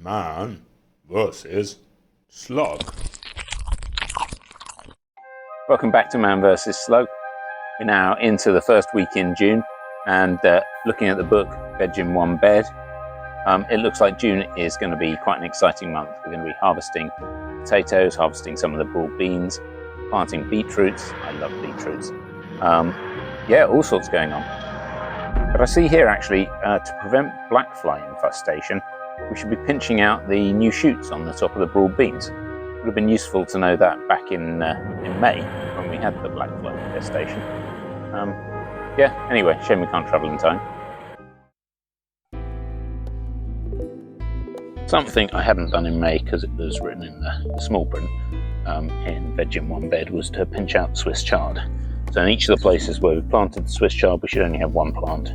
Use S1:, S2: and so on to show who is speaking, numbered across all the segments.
S1: Man versus Slug.
S2: Welcome back to Man vs Slug. We're now into the first week in June, and looking at the book Veg in One Bed, it looks like June is going to be quite an exciting month. We're going to be harvesting potatoes, harvesting some of the broad beans, planting beetroots. I love beetroots. Yeah, all sorts going on. But I see here actually, to prevent black fly infestation, we should be pinching out the new shoots on the top of the broad beans. It would have been useful to know that back in May when we had the black fly infestation. Yeah, anyway, shame we can't travel in time. Something I hadn't done in May because it was written in the small print in Veg in One Bed was to pinch out Swiss chard. So in each of the places where we planted the Swiss chard, we should only have one plant.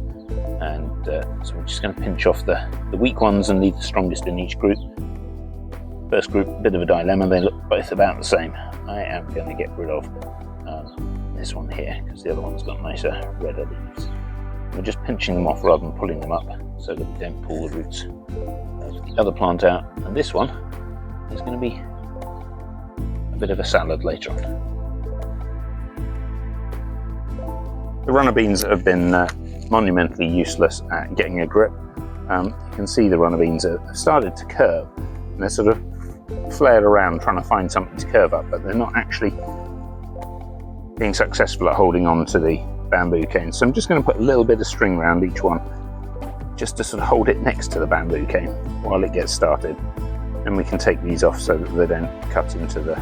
S2: And so we're just going to pinch off the weak ones and leave the strongest in each group. First group, a bit of a dilemma, they look both about the same. I am going to get rid of this one here because the other one's got nicer redder leaves. We're just pinching them off rather than pulling them up so that we don't pull the roots of the other plant out. And this one is going to be a bit of a salad later on. The runner beans have been monumentally useless at getting a grip. You can see the runner beans have started to curve, and they're sort of flared around trying to find something to curve up, but they're not actually being successful at holding on to the bamboo cane. So I'm just going to put a little bit of string around each one just to sort of hold it next to the bamboo cane while it gets started, and we can take these off so that they don't cut into the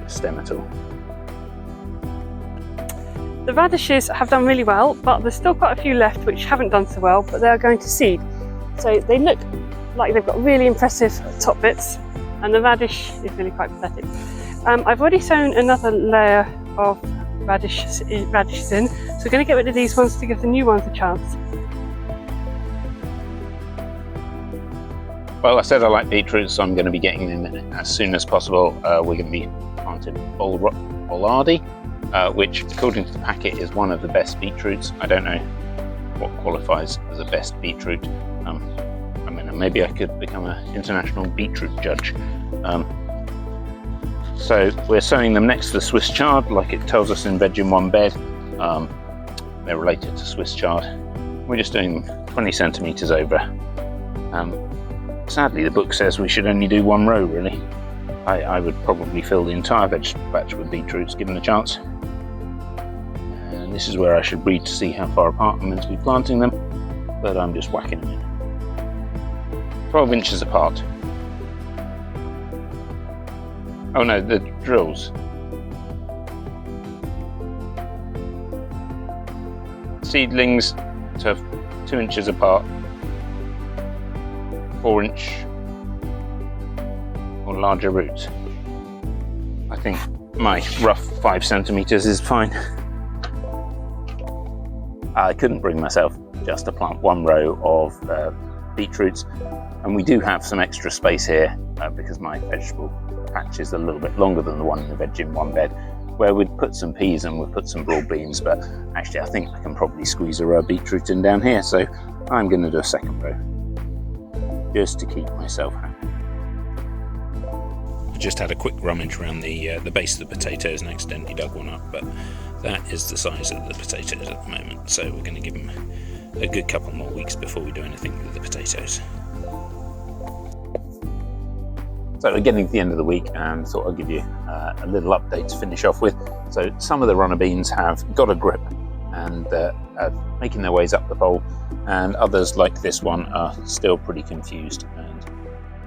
S2: stem at all.
S3: The radishes have done really well, but there's still quite a few left which haven't done so well, but they are going to seed. So they look like they've got really impressive top bits, and the radish is really quite pathetic. I've already sown another layer of radishes in, so we're going to get rid of these ones to give the new ones a chance.
S2: Well, I said I like beetroots, so I'm going to be getting them as soon as possible. We're going to be planting bollardi, which according to the packet is one of the best beetroots. I don't know what qualifies as a best beetroot. I mean, maybe I could become an international beetroot judge. So we're sowing them next to the Swiss chard, like it tells us in Veg in One Bed. They're related to Swiss chard. We're just doing them 20 centimetres over. Sadly, the book says we should only do one row, really. I would probably fill the entire veg patch with beetroots, given a chance. And this is where I should breed to see how far apart I'm meant to be planting them, but I'm just whacking them in. 12 inches apart. Oh no, the drills. Seedlings to 2 inches apart, 4 inch or larger roots. I think my rough 5 centimetres is fine. I couldn't bring myself just to plant one row of beetroots, and we do have some extra space here because my vegetable patch is a little bit longer than the one in the Veg in One Bed, where we'd put some peas and we'd put some broad beans, but actually I think I can probably squeeze a row of beetroot in down here, so I'm going to do a second row just to keep myself happy.
S1: I just had a quick rummage around the base of the potatoes and accidentally dug one up, but that is the size of the potatoes at the moment, so we're going to give them a good couple more weeks before we do anything with the potatoes.
S2: So we're getting to the end of the week and thought I'd give you a little update to finish off with. So some of the runner beans have got a grip and are making their ways up the pole, and others like this one are still pretty confused, and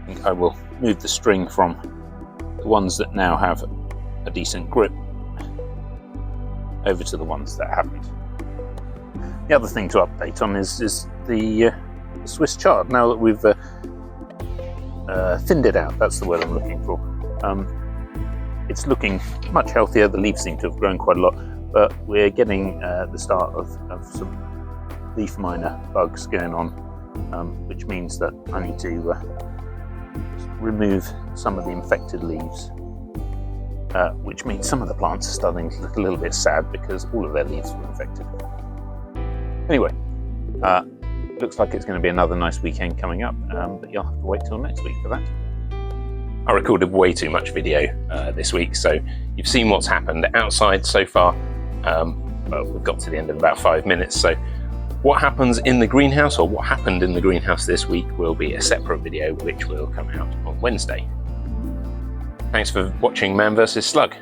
S2: I think I will move the string from the ones that now have a decent grip over to the ones that haven't. The other thing to update on is the Swiss chard. Now that we've thinned it out, that's the word I'm looking for. It's looking much healthier. The leaves seem to have grown quite a lot, but we're getting the start of some leaf miner bugs going on, which means that I need to remove some of the infected leaves, which means some of the plants are starting to look a little bit sad because all of their leaves were infected. Anyway, looks like it's going to be another nice weekend coming up, but you'll have to wait till next week for that.
S4: I recorded way too much video this week, so you've seen what's happened outside so far. Well, we've got to the end in about 5 minutes, so what happens in the greenhouse, or what happened in the greenhouse this week, will be a separate video which will come out on Wednesday. Thanks for watching Man vs Slug.